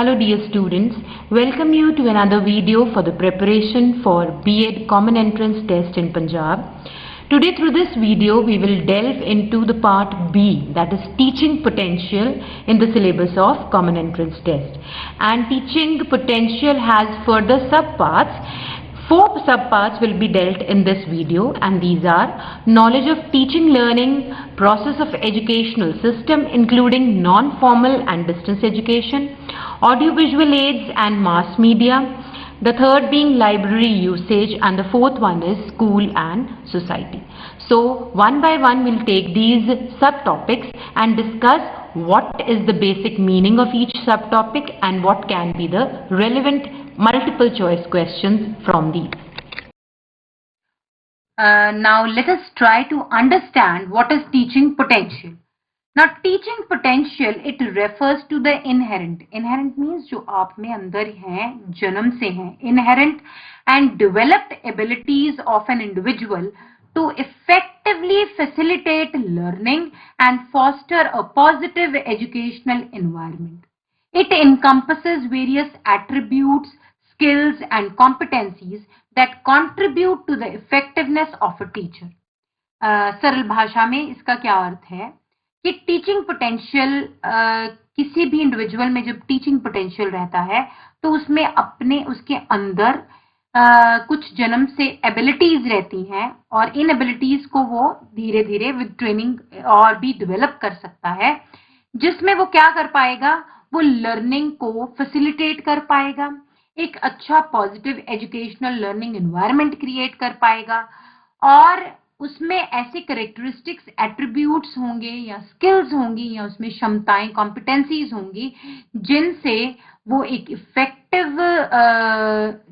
Hello dear students, welcome you to another video for the preparation for B.Ed Common Entrance Test in Punjab. Today through this video we will delve into the part B, that is teaching potential in the syllabus of Common Entrance Test. And teaching potential has further subparts. 4 subparts will be dealt in this video, and these are knowledge of teaching learning, process of educational system including non-formal and distance education, audiovisual aids and mass media, the third being library usage, and the fourth one is school and society. So one by one we'll take these subtopics and discuss what is the basic meaning of each subtopic and what can be the relevant multiple choice questions from these. Now let us try to understand what is teaching potential. Now teaching potential, it refers to the inherent. Inherent means जो आप में अंदर हैं, जन्म से हैं. Inherent and developed abilities of an individual to effectively facilitate learning and foster a positive educational environment. It encompasses various attributes, skills and competencies that contribute to the effectiveness of a teacher. सरल भाषा में इसका क्या अर्थ है कि teaching potential, किसी भी individual में जब टीचिंग पोटेंशियल रहता है तो उसमें उसके अंदर कुछ जन्म से एबिलिटीज रहती हैं और इन एबिलिटीज को वो धीरे धीरे विद ट्रेनिंग और भी डेवलप कर सकता है, जिसमें वो क्या कर पाएगा, वो लर्निंग को फैसिलिटेट कर पाएगा, एक अच्छा positive educational learning environment create कर पाएगा और उसमें ऐसे करेक्टरिस्टिक्स, एट्रीब्यूट्स होंगे या स्किल्स होंगी या उसमें क्षमताएं, कॉम्पिटेंसीज होंगी जिनसे वो एक इफेक्टिव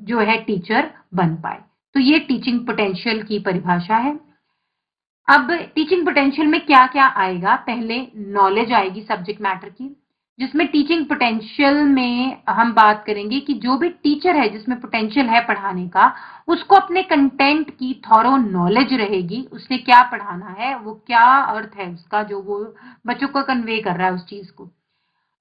जो है टीचर बन पाए. तो ये टीचिंग पोटेंशियल की परिभाषा है. अब टीचिंग पोटेंशियल में क्या क्या आएगा, पहले नॉलेज आएगी सब्जेक्ट मैटर की, जिसमें टीचिंग पोटेंशियल में हम बात करेंगे कि जो भी टीचर है जिसमें पोटेंशियल है पढ़ाने का, उसको अपने कंटेंट की थॉरो नॉलेज रहेगी, उसने क्या पढ़ाना है, वो क्या अर्थ है उसका जो वो बच्चों को कन्वे कर रहा है उस चीज को,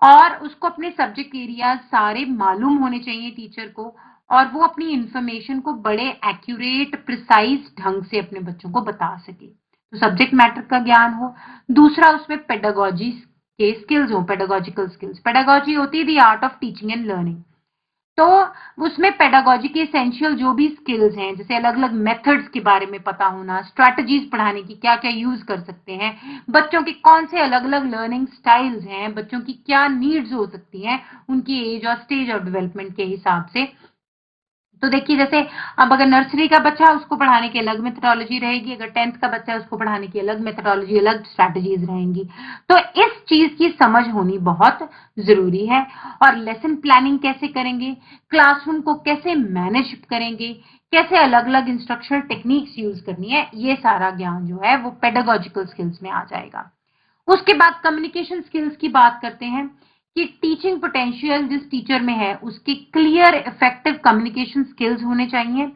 और उसको अपने सब्जेक्ट एरिया सारे मालूम होने चाहिए टीचर को, और वो अपनी इंफॉर्मेशन को बड़े एक्यूरेट, प्रिसाइज ढंग से अपने बच्चों को बता सके. तो सब्जेक्ट मैटर का ज्ञान हो. दूसरा, उसमें पेडागोजी के स्किल्स हो, पेडागोजिकल स्किल्स. पेडागोजी होती है the art of teaching and learning. तो उसमें पेडागोजी के एसेंशियल जो भी स्किल्स हैं, जैसे अलग अलग मेथड्स के बारे में पता होना, स्ट्रैटेजीज पढ़ाने की क्या क्या यूज कर सकते हैं, बच्चों के कौन से अलग अलग लर्निंग स्टाइल्स हैं, बच्चों की क्या नीड्स हो सकती हैं उनकी एज और स्टेज ऑफ डेवलपमेंट के हिसाब से. तो देखिए, जैसे अब अगर नर्सरी का बच्चा, उसको पढ़ाने की अलग मेथडोलॉजी रहेगी, अगर 10th का बच्चा है उसको पढ़ाने की अलग मेथडोलॉजी, अलग स्ट्रैटेजीज रहेंगी. तो इस चीज की समझ होनी बहुत जरूरी है. और लेसन प्लानिंग कैसे करेंगे, क्लासरूम को कैसे मैनेज करेंगे, कैसे अलग अलग इंस्ट्रक्शनल टेक्निक्स यूज करनी है, ये सारा ज्ञान जो है वो पेडागोजिकल स्किल्स में आ जाएगा. उसके बाद कम्युनिकेशन स्किल्स की बात करते हैं कि टीचिंग पोटेंशियल जिस टीचर में है उसके क्लियर इफेक्टिव कम्युनिकेशन स्किल्स होने चाहिए,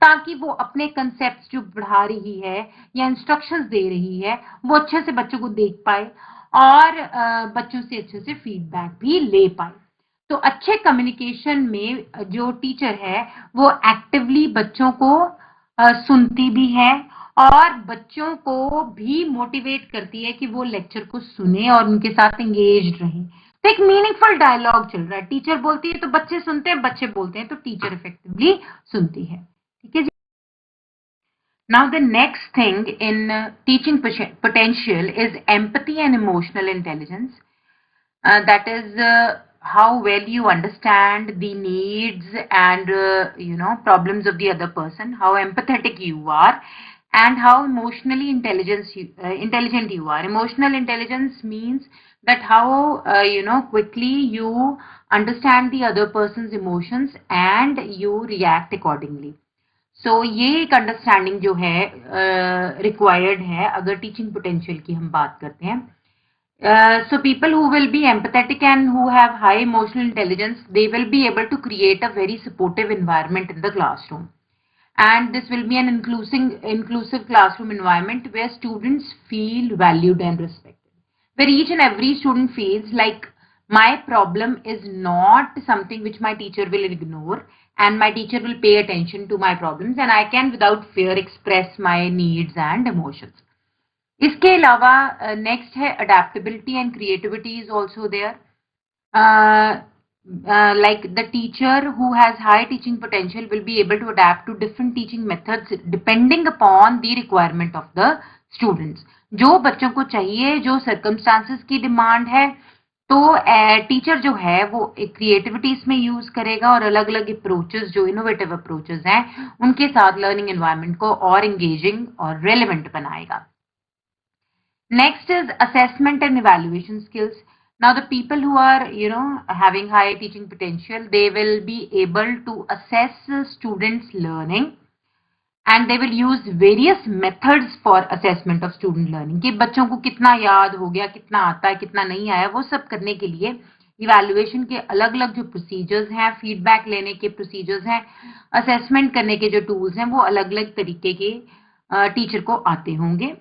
ताकि वो अपने कंसेप्ट जो पढ़ा रही है या इंस्ट्रक्शंस दे रही है वो अच्छे से बच्चों को देख पाए और बच्चों से अच्छे से फीडबैक भी ले पाए. तो अच्छे कम्युनिकेशन में जो टीचर है वो एक्टिवली बच्चों को सुनती भी है और बच्चों को भी मोटिवेट करती है कि वो लेक्चर को सुने और उनके साथ एंगेज्ड रहें. तो एक मीनिंगफुल डायलॉग चल रहा है, टीचर बोलती है तो बच्चे सुनते हैं, बच्चे बोलते हैं तो टीचर इफेक्टिवली सुनती है. ठीक है जी. Now the next thing in teaching potential is empathy and emotional intelligence. That is how well you understand the needs and problems of the other person, how empathetic you are, and how emotionally intelligent you are. Emotional intelligence means that how quickly you understand the other person's emotions and you react accordingly. So ये एक understanding जो है required है अगर teaching potential की हम बात करते हैं. So people who will be empathetic and who have high emotional intelligence, they will be able to create a very supportive environment in the classroom. And this will be an inclusive classroom environment where students feel valued and respected, where each and every student feels like My problem is not something which my teacher will ignore, and my teacher will pay attention to my problems, and I can without fear express my needs and emotions. इसके अलावा next है adaptability and creativity is also there. Like the teacher who has high teaching potential will be able to adapt to different teaching methods depending upon the requirement of the students. जो बच्चों को चाहिए, जो circumstances की demand है, तो teacher जो है वो क्रिएटिविटी इसमें यूज करेगा और अलग अलग अप्रोचेस, जो इनोवेटिव अप्रोचेस हैं, उनके साथ लर्निंग एनवायरनमेंट को और एंगेजिंग और रेलेवेंट बनाएगा. Next is assessment and evaluation skills. Now the people who are, having high teaching potential, they will be able to assess students' learning, and they will use various methods for assessment of student learning. कि बच्चों को कितना याद हो गया, कितना आता है, कितना नहीं आया, वो सब करने के लिए इवैल्यूएशन के अलग अलग जो प्रोसीजर्स हैं, फीडबैक लेने के प्रोसीजर्स हैं, असेसमेंट करने के जो टूल्स हैं, वो अलग अलग तरीके के टीचर को आते होंगे.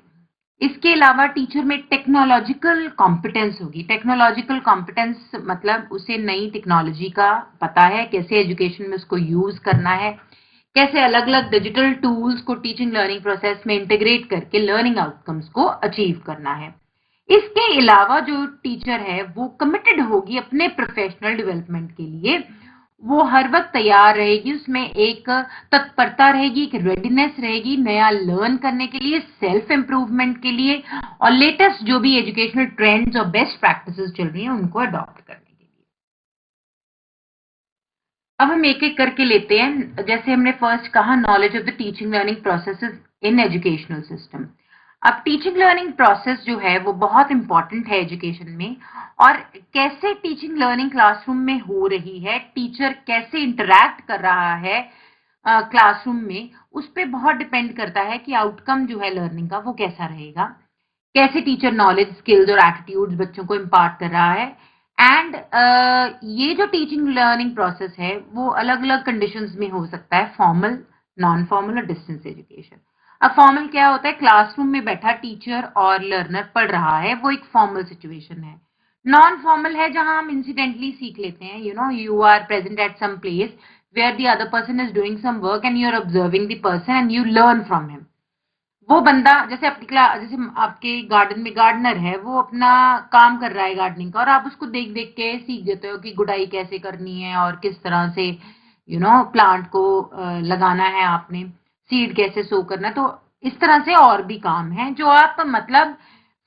इसके अलावा टीचर में टेक्नोलॉजिकल कॉम्पिटेंस होगी. टेक्नोलॉजिकल कॉम्पिटेंस मतलब उसे नई टेक्नोलॉजी का पता है, कैसे एजुकेशन में उसको यूज करना है, कैसे अलग अलग डिजिटल टूल्स को टीचिंग लर्निंग प्रोसेस में इंटीग्रेट करके लर्निंग आउटकम्स को अचीव करना है. इसके अलावा जो टीचर है वो कमिटेड होगी अपने प्रोफेशनल डेवलपमेंट के लिए. वो हर वक्त तैयार रहेगी, उसमें एक तत्परता रहेगी, एक रेडीनेस रहेगी नया लर्न करने के लिए, सेल्फ इम्प्रूवमेंट के लिए, और लेटेस्ट जो भी एजुकेशनल ट्रेंड्स और बेस्ट प्रैक्टिसेस चल रही हैं उनको अडॉप्ट करने के लिए. अब हम एक एक करके लेते हैं. जैसे हमने फर्स्ट कहा, knowledge of the teaching learning processes in educational system. अब टीचिंग लर्निंग प्रोसेस जो है वो बहुत इंपॉर्टेंट है एजुकेशन में, और कैसे टीचिंग लर्निंग क्लासरूम में हो रही है, टीचर कैसे इंटरैक्ट कर रहा है क्लासरूम में, उस पर बहुत डिपेंड करता है कि आउटकम जो है लर्निंग का वो कैसा रहेगा. कैसे टीचर नॉलेज, स्किल्स और एटीट्यूड्स बच्चों को इम्पार्ट कर रहा है. एंड ये जो टीचिंग लर्निंग प्रोसेस है वो अलग अलग कंडीशंस में हो सकता है, फॉर्मल, नॉन फॉर्मल और डिस्टेंस एजुकेशन. अब फॉर्मल क्या होता है? क्लासरूम में बैठा टीचर और लर्नर पढ़ रहा है, वो एक फॉर्मल सिचुएशन है. नॉन फॉर्मल है जहां हम इंसिडेंटली सीख लेते हैं. You are present at some place where the other person is doing some work and you are observing the person and you learn from him. वो बंदा जैसे आपके गार्डन में गार्डनर है, वो अपना काम कर रहा है गार्डनिंग का, और आप उसको देख देख के सीख देते हो कि गुड़ाई कैसे करनी है और किस तरह से प्लांट को लगाना है, आपने सीड कैसे सो करना है. तो इस तरह से और भी काम है जो आप मतलब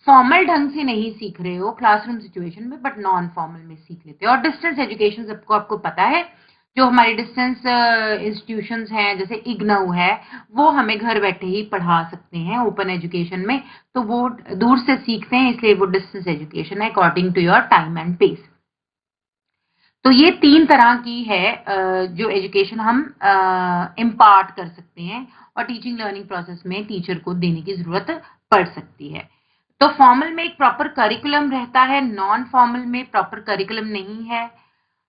फॉर्मल ढंग से नहीं सीख रहे हो क्लासरूम सिचुएशन में, बट नॉन फॉर्मल में सीख लेते हो. और डिस्टेंस एजुकेशन सबको आपको पता है, जो हमारी डिस्टेंस इंस्टीट्यूशंस हैं जैसे इग्नू है, वो हमें घर बैठे ही पढ़ा सकते हैं ओपन एजुकेशन में. तो वो दूर से सीखते हैं, इसलिए वो डिस्टेंस एजुकेशन है according to your time and pace. तो ये 3 तरह की है जो एजुकेशन हम इम्पार्ट कर सकते हैं और टीचिंग लर्निंग प्रोसेस में टीचर को देने की जरूरत पड़ सकती है. तो फॉर्मल में एक प्रॉपर करिकुलम रहता है, नॉन फॉर्मल में प्रॉपर करिकुलम नहीं है.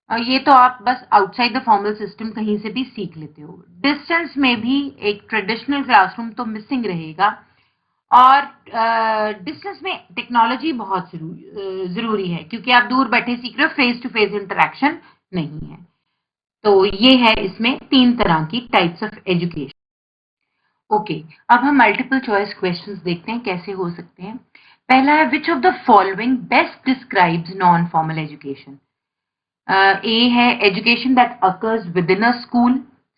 ये तो आप बस आउटसाइड द फॉर्मल सिस्टम कहीं से भी सीख लेते हो. डिस्टेंस में भी एक ट्रेडिशनल क्लासरूम तो मिसिंग रहेगा, और डिस्टेंस में टेक्नोलॉजी बहुत जरूरी है क्योंकि आप दूर बैठे सीख रहे हो, फेस टू फेस इंटरेक्शन नहीं है. तो ये है इसमें 3 तरह की टाइप्स ऑफ एजुकेशन. ओके, अब हम मल्टीपल चॉइस क्वेश्चंस देखते हैं कैसे हो सकते हैं. पहला है, which of the following best describes non formal education. A है education that occurs within a school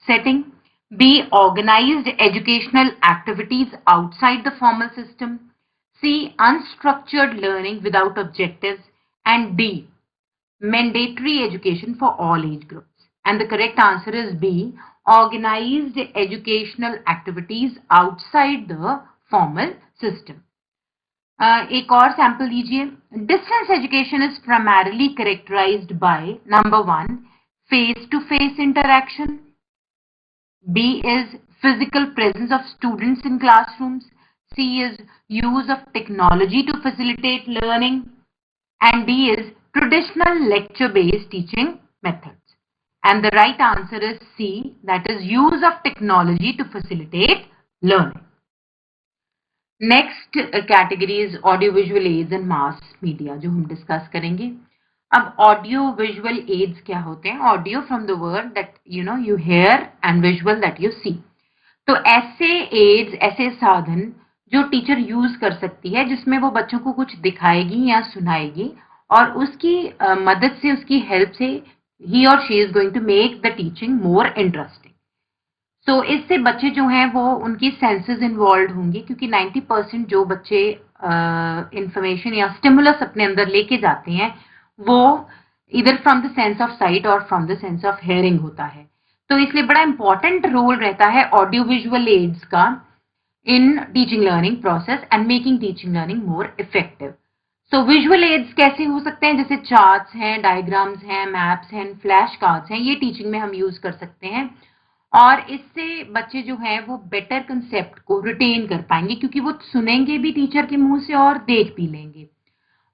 setting. B, organized educational activities outside the formal system. C, unstructured learning without objectives. And D, mandatory education for all age groups. And the correct answer is B, organized educational activities outside the formal system. एक और sample लीजिए. Distance education is primarily characterised by number 1, face to face interaction. B is physical presence of students in classrooms. C is use of technology to facilitate learning. And D is traditional lecture-based teaching methods. And the right answer is C, that is use of technology to facilitate learning. Next category is audio visual aids and mass media, जो हम discuss करेंगे. अब audio visual aids क्या होते हैं? Audio from the word that you hear and visual that you see. तो ऐसे ads, ऐसे साधन जो टीचर यूज कर सकती है जिसमें वो बच्चों को कुछ दिखाएगी या सुनाएगी और उसकी मदद से, उसकी हेल्प से ही और she is going to make the teaching more interesting. So इससे बच्चे जो हैं वो उनकी सेंसेस इन्वॉल्व होंगी, क्योंकि 90% जो बच्चे इंफॉर्मेशन या स्टिमुलस अपने अंदर लेके जाते हैं वो इधर from the sense of sight और from the sense of hearing होता है। तो इसलिए बड़ा इंपॉर्टेंट रोल रहता है ऑडियो विजुअल एड्स का in teaching learning process and making teaching learning more effective. So visual aids कैसे हो सकते हैं? जैसे चार्ट्स हैं, डायग्राम्स हैं, मैप्स हैं, फ्लैश कार्ड्स हैं, ये टीचिंग में हम यूज कर सकते हैं और इससे बच्चे जो हैं वो बेटर कंसेप्ट को रिटेन कर पाएंगे, क्योंकि वो सुनेंगे भी टीचर के मुंह से और देख भी लेंगे।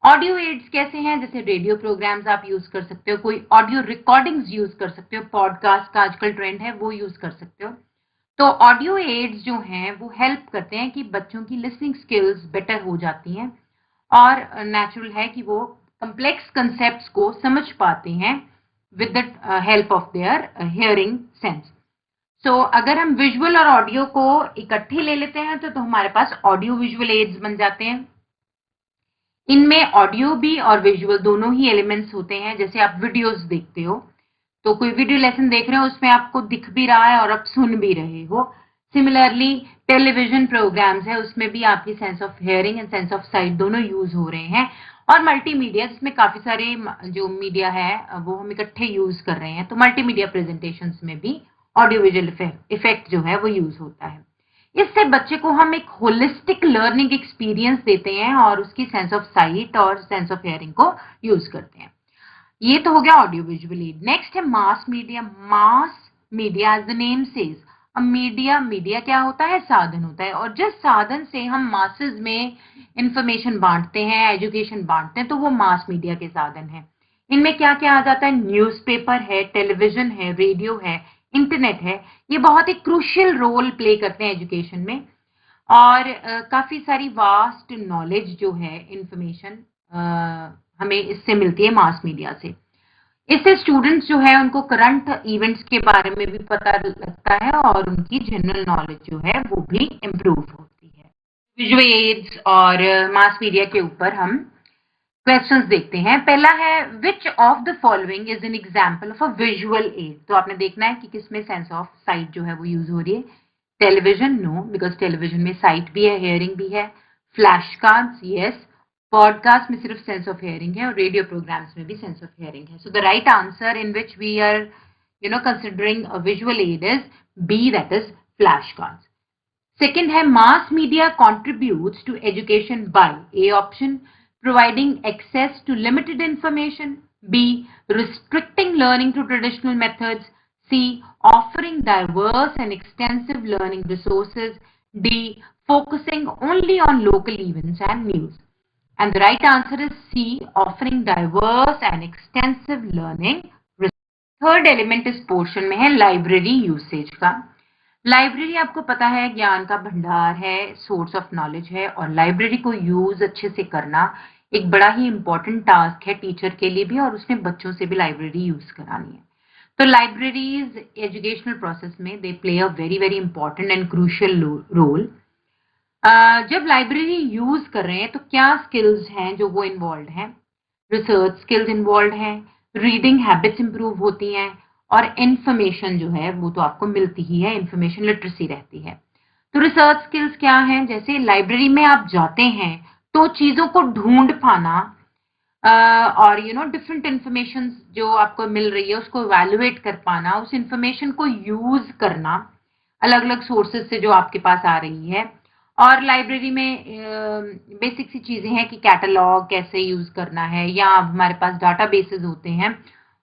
ऑडियो एड्स कैसे हैं? जैसे रेडियो प्रोग्राम्स आप यूज कर सकते हो, कोई ऑडियो रिकॉर्डिंग्स यूज कर सकते हो, पॉडकास्ट का आजकल ट्रेंड है वो यूज कर सकते हो। तो ऑडियो एड्स जो हैं वो हेल्प करते हैं कि बच्चों की लिसनिंग स्किल्स बेटर हो जाती हैं और नेचुरल है कि वो कॉम्प्लेक्स कंसेप्ट्स को समझ पाते हैं with the help of their hearing sense. So अगर हम विजुअल और ऑडियो को इकट्ठे ले लेते हैं तो हमारे पास ऑडियो विजुअल एड्स बन जाते हैं। इनमें ऑडियो भी और विजुअल दोनों ही एलिमेंट्स होते हैं। जैसे आप वीडियोस देखते हो, तो कोई वीडियो लेसन देख रहे हो, उसमें आपको दिख भी रहा है और आप सुन भी रहे हो। सिमिलरली टेलीविजन प्रोग्राम्स है, उसमें भी आपकी sense of hearing and sense of site दोनों यूज हो रहे हैं। और मल्टीमीडिया, जिसमें काफी सारे जो मीडिया है वो हम इकट्ठे यूज कर रहे हैं, तो मल्टीमीडिया प्रेजेंटेशंस में भी ऑडियो विजुअल इफेक्ट जो है वो यूज होता है। इससे बच्चे को हम एक होलिस्टिक लर्निंग एक्सपीरियंस देते हैं और उसकी सेंस ऑफ साइट और सेंस ऑफ हियरिंग को यूज करते हैं। ये तो हो गया ऑडियो विजुअल एड। नेक्स्ट है mass media. Mass media as the name says, अब मीडिया क्या होता है? साधन होता है, और जिस साधन से हम मासेस में इंफॉर्मेशन बांटते हैं, एजुकेशन बांटते हैं, तो वो मास मीडिया के साधन है। इनमें क्या क्या आ जाता है? न्यूज़पेपर है, टेलीविजन है, रेडियो है, इंटरनेट है। ये बहुत ही क्रूशियल रोल प्ले करते हैं एजुकेशन में और काफी सारी वास्ट नॉलेज जो है, इंफॉर्मेशन हमें इससे मिलती है मास मीडिया से। इससे स्टूडेंट्स जो है उनको करंट इवेंट्स के बारे में भी पता लगता है और उनकी जनरल नॉलेज जो है वो भी इम्प्रूव होती है। विजुअल एड्स और मास मीडिया के ऊपर हम क्वेश्चंस देखते हैं। पहला है, which of the following is an example of a visual add? तो आपने देखना है कि किसमें सेंस ऑफ साइट जो है वो यूज हो रही है। टेलीविजन, नो, बिकॉज टेलीविजन में साइट भी है, हियरिंग भी है। Flash cards, yes. पॉडकास्ट में सिर्फ सेंस ऑफ हियरिंग है और रेडियो प्रोग्राम्स में भी सेंस ऑफ हियरिंग है। So the right answer in which we are considering a visual aid is B, that is flashcards. Second है, mass media contributes to education by A option, providing access to limited information, B, restricting learning to traditional methods, C, offering diverse and extensive learning resources, D, focusing only on local events and news. And the right answer is C, offering diverse and extensive learning resources. Third element इस portion में है library usage का। Library आपको पता है ज्ञान का भंडार है, सोर्स ऑफ नॉलेज है, और लाइब्रेरी को यूज अच्छे से करना एक बड़ा ही इंपॉर्टेंट टास्क है टीचर के लिए भी, और उसने बच्चों से भी लाइब्रेरी यूज करानी है। तो लाइब्रेरीज एजुकेशनल प्रोसेस में they play a very very important and crucial role. जब लाइब्रेरी यूज कर रहे हैं तो क्या स्किल्स हैं जो वो इन्वॉल्व हैं? रिसर्च स्किल्स इन्वॉल्व हैं, रीडिंग हैबिट्स इंप्रूव होती हैं, और इंफॉर्मेशन जो है वो तो आपको मिलती ही है, इंफॉर्मेशन लिटरेसी रहती है। तो रिसर्च स्किल्स क्या हैं? जैसे लाइब्रेरी में आप जाते हैं तो चीजों को ढूंढ पाना और डिफरेंट इंफॉर्मेशन जो आपको मिल रही है उसको इवैल्यूएट कर पाना, उस इंफॉर्मेशन को यूज करना अलग अलग सोर्सेज से जो आपके पास आ रही है। और लाइब्रेरी में बेसिक सी चीजें हैं कि कैटलॉग कैसे यूज करना है, या हमारे पास डाटाबेसेस होते हैं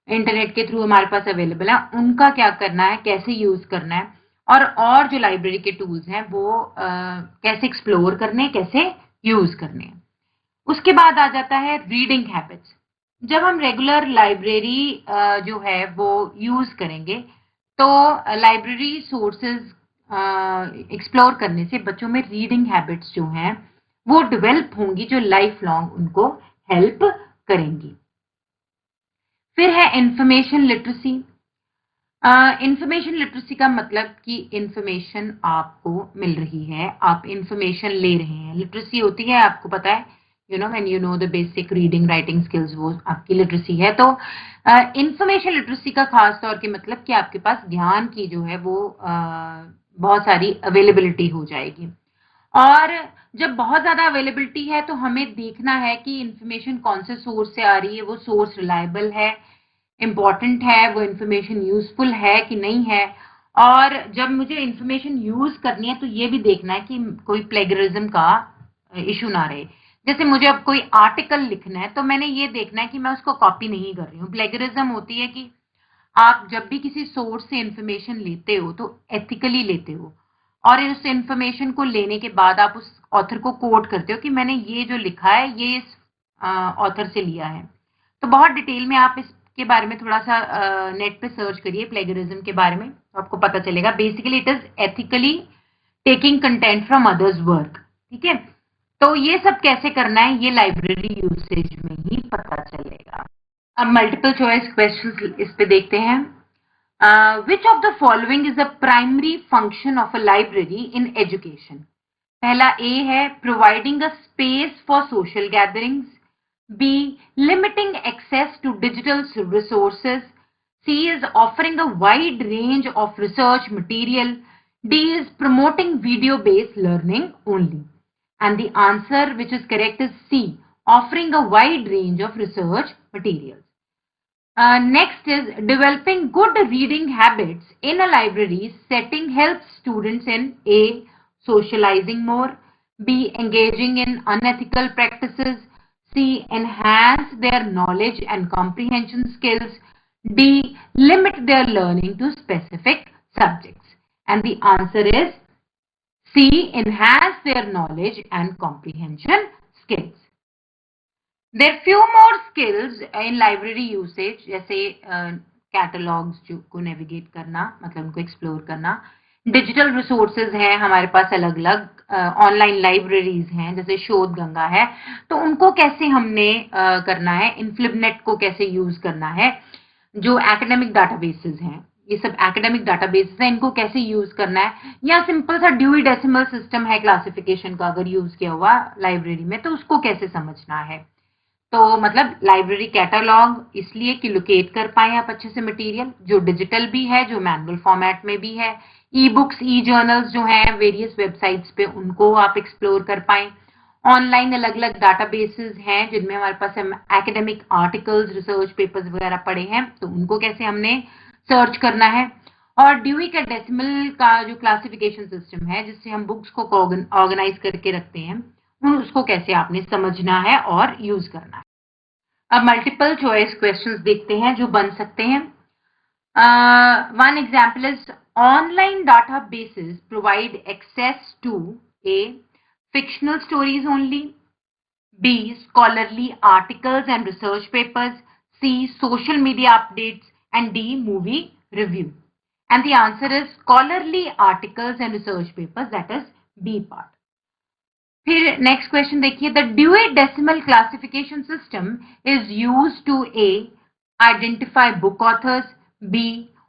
इंटरनेट के थ्रू हमारे पास अवेलेबल है, उनका क्या करना है, कैसे यूज करना है, और जो लाइब्रेरी के टूल्स हैं वो कैसे एक्सप्लोर करने, कैसे यूज करने हैं। उसके बाद आ जाता है रीडिंग हैबिट्स। जब हम रेगुलर लाइब्रेरी जो है वो यूज करेंगे तो लाइब्रेरी सोर्सेज एक्सप्लोर करने से बच्चों में रीडिंग हैबिट्स जो हैं वो डेवलप होंगी, जो लाइफ लॉन्ग उनको हेल्प करेंगी। फिर है इंफॉर्मेशन लिटरेसी। इंफॉर्मेशन लिटरेसी का मतलब कि इंफॉर्मेशन आपको मिल रही है, आप इंफॉर्मेशन ले रहे हैं। लिटरेसी होती है, आपको पता है, when you know the basic reading writing skills, वो आपकी लिटरेसी है। तो इंफॉर्मेशन लिटरेसी का खास तौर के मतलब कि आपके पास ज्ञान की जो है वो बहुत सारी अवेलेबिलिटी हो जाएगी। और जब बहुत ज्यादा अवेलेबिलिटी है तो हमें देखना है कि इंफॉर्मेशन कौन से सोर्स से आ रही है, वो सोर्स रिलायबल है, इम्पॉर्टेंट है, वो इंफॉर्मेशन यूजफुल है कि नहीं है। और जब मुझे इंफॉर्मेशन यूज करनी है तो ये भी देखना है कि कोई प्लेगरिज्म का इशू ना रहे। जैसे मुझे अब कोई आर्टिकल लिखना है तो मैंने ये देखना है कि मैं उसको कॉपी नहीं कर रही हूँ। प्लेगरिज्म होती है कि आप जब भी किसी सोर्स से इंफॉर्मेशन लेते हो तो एथिकली लेते हो, और उस इंफॉर्मेशन को लेने के बाद आप उस ऑथर को कोट करते हो कि मैंने ये जो लिखा है ये इस ऑथर से लिया है। तो बहुत डिटेल में आप इसके बारे में थोड़ा सा नेट पे सर्च करिए प्लेगरिज्म के बारे में, तो आपको पता चलेगा। Basically it is ethically taking content from others work. ठीक है, तो ये सब कैसे करना है ये लाइब्रेरी यूसेज में ही पता चलेगा। अब मल्टीपल चॉइस क्वेश्चंस इस पे देखते हैं। Which of the following is a primary function of a library in education? पहला A है providing a space for social gatherings, B limiting access to digital resources, C is offering a wide range of research material, D is promoting video-based learning only. And the answer which is correct is C, offering a wide range of research materials. Next is developing good reading habits in a library setting helps students in A. Socializing more, B. Engaging in unethical practices, C. Enhance their knowledge and comprehension skills, D. Limit their learning to specific subjects. And the answer is C. Enhance their knowledge and comprehension skills. There are few more skills in library usage, जैसे catalogues को navigate करना, मतलब उनको explore करना। Digital resources हैं हमारे पास, अलग अलग ऑनलाइन लाइब्रेरीज हैं जैसे शोध गंगा है, तो उनको कैसे हमने करना है। इन्फ्लिबनेट को कैसे यूज करना है। जो एकेडमिक डाटाबेसेस हैं, ये सब एकेडमिक डाटाबेसेस हैं, इनको कैसे यूज करना है। या सिंपल सा ड्यूई डेसिमल सिस्टम है क्लासिफिकेशन का, अगर यूज किया हुआ लाइब्रेरी में, तो उसको कैसे समझना है। तो मतलब लाइब्रेरी कैटलॉग इसलिए कि लोकेट कर पाए आप अच्छे से मटेरियल, जो डिजिटल भी है, जो मैनुअल फॉर्मेट में भी है। ई बुक्स, ई जर्नल्स जो हैं वेरियस वेबसाइट्स पे, उनको आप एक्सप्लोर कर पाए। ऑनलाइन अलग अलग डाटाबेसेस हैं जिनमें हमारे पास एकेडमिक आर्टिकल्स, रिसर्च पेपर्स वगैरह पड़े हैं, तो उनको कैसे हमने सर्च करना है। और ड्यूई का डेसिमल का जो क्लासिफिकेशन सिस्टम है जिससे हम बुक्स को ऑर्गेनाइज करके रखते हैं, उसको कैसे आपने समझना है और यूज करना है। अब मल्टीपल चॉइस क्वेश्चंस देखते हैं जो बन सकते हैं। One example is online databases provide access to A. fictional stories only, B. scholarly articles and research papers, C. social media updates, and D. movie review. And the answer is scholarly articles and research papers, that is B part. फिर next question देखिए, the Dewey decimal classification system is used to A. Identify book authors, B.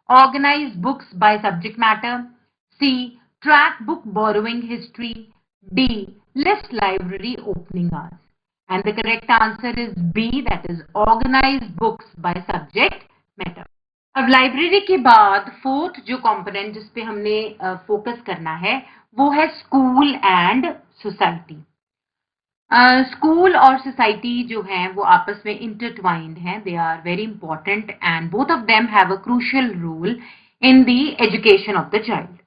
Organise books by subject matter, C. Track book borrowing history, D. List library opening hours. And the correct answer is B, that is organise books by subject matter. अब library के बाद fourth जो component जिस पे हमने focus करना है वो है स्कूल एंड सोसाइटी। स्कूल और सोसाइटी जो है वो आपस में इंटरट्वाइंड हैं, they are very important and both of them have a crucial role in the education of the child.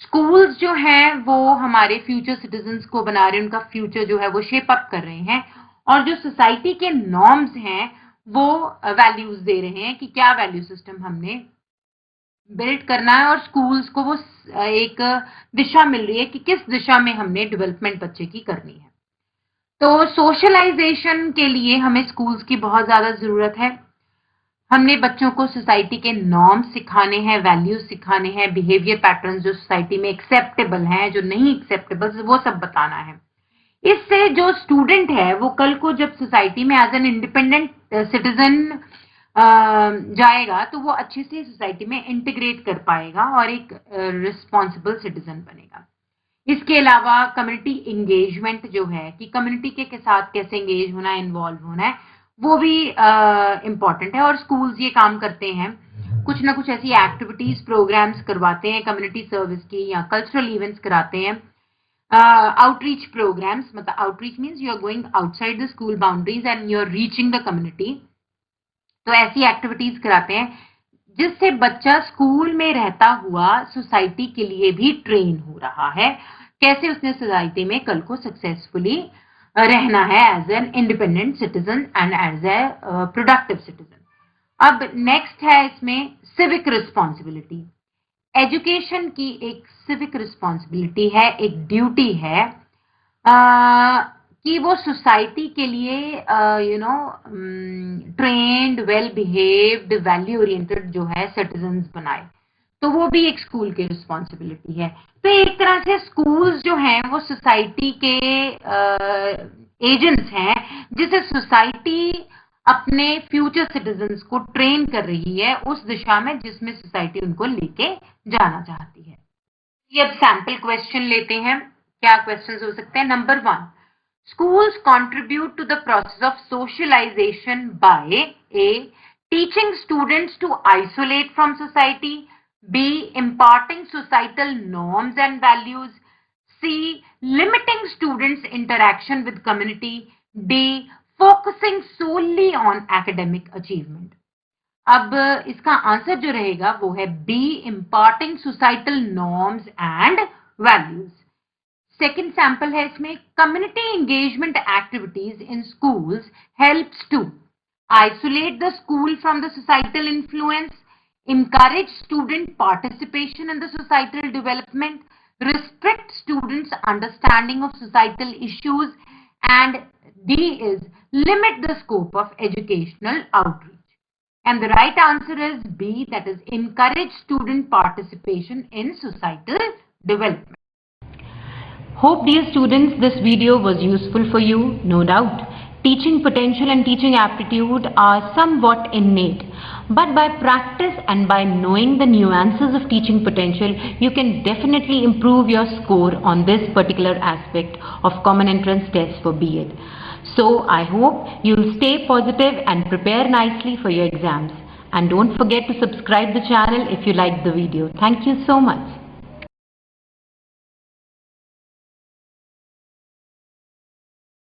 Schools जो हैं वो हमारे फ्यूचर सिटीजन्स को बना रहे हैं, उनका फ्यूचर जो है वो शेप अप कर रहे हैं, और जो सोसाइटी के नॉर्म्स हैं वो वैल्यूज दे रहे हैं कि क्या वैल्यू सिस्टम हमने बिल्ड करना है, और स्कूल्स को वो एक दिशा मिल रही है कि किस दिशा में हमने डेवलपमेंट बच्चे की करनी है। तो सोशलाइजेशन के लिए हमें स्कूल्स की बहुत ज्यादा जरूरत है। हमने बच्चों को सोसाइटी के नॉर्म्स सिखाने हैं, वैल्यूज सिखाने हैं, बिहेवियर पैटर्न्स जो सोसाइटी में एक्सेप्टेबल हैं, जो नहीं एक्सेप्टेबल, वो सब बताना है। इससे जो स्टूडेंट है वो कल को जब सोसाइटी में एज एन इंडिपेंडेंट सिटीजन जाएगा तो वो अच्छे से सोसाइटी में इंटीग्रेट कर पाएगा और एक रिस्पॉन्सिबल सिटीजन बनेगा। इसके अलावा कम्युनिटी एंगेजमेंट जो है कि कम्युनिटी के साथ कैसे एंगेज होना है, इन्वॉल्व होना है, वो भी इम्पॉर्टेंट है और स्कूल्स ये काम करते हैं। कुछ ना कुछ ऐसी एक्टिविटीज प्रोग्राम्स करवाते हैं कम्युनिटी सर्विस की या कल्चरल इवेंट्स कराते हैं। आउटरीच प्रोग्राम्स, मतलब outreach means you are going outside the school boundaries and you are reaching the community. तो ऐसी एक्टिविटीज कराते हैं जिससे बच्चा स्कूल में रहता हुआ सोसाइटी के लिए भी ट्रेन हो रहा है, कैसे उसने सोसाइटी में कल को सक्सेसफुली रहना है as an independent citizen and as a productive citizen. अब नेक्स्ट है इसमें सिविक रिस्पॉन्सिबिलिटी। एजुकेशन की एक सिविक रिस्पॉन्सिबिलिटी है, एक ड्यूटी है कि वो सोसाइटी के लिए trained, well behaved, value oriented जो है सिटीजन्स बनाए, तो वो भी एक स्कूल की रिस्पॉन्सिबिलिटी है। तो एक तरह से स्कूल्स जो हैं वो सोसाइटी के एजेंट्स हैं, जिसे सोसाइटी अपने फ्यूचर सिटीजन्स को ट्रेन कर रही है उस दिशा में जिसमें सोसाइटी उनको लेके जाना चाहती है। ये अब सैंपल क्वेश्चन लेते हैं। क्या क्वेश्चंस हो सकते हैं? Number 1, schools contribute to the process of socialization by A, teaching students to isolate from society, B, imparting societal norms and values, C, limiting students' interaction with community, D, focusing solely on academic achievement. अब इसका answer जो रहेगा वो है B, imparting societal norms and values. Second sample है इसमें, community engagement activities in schools helps to isolate the school from the societal influence, encourage student participation in the societal development, restrict students' understanding of societal issues, and D is limit the scope of educational outreach. And the right answer is B, that is encourage student participation in societal development. Hope, dear students, this video was useful for you, no doubt. Teaching potential and teaching aptitude are somewhat innate, but by practice and by knowing the nuances of teaching potential, you can definitely improve your score on this particular aspect of Common Entrance Test for B.Ed. So, I hope you'll stay positive and prepare nicely for your exams. And don't forget to subscribe the channel if you liked the video. Thank you so much.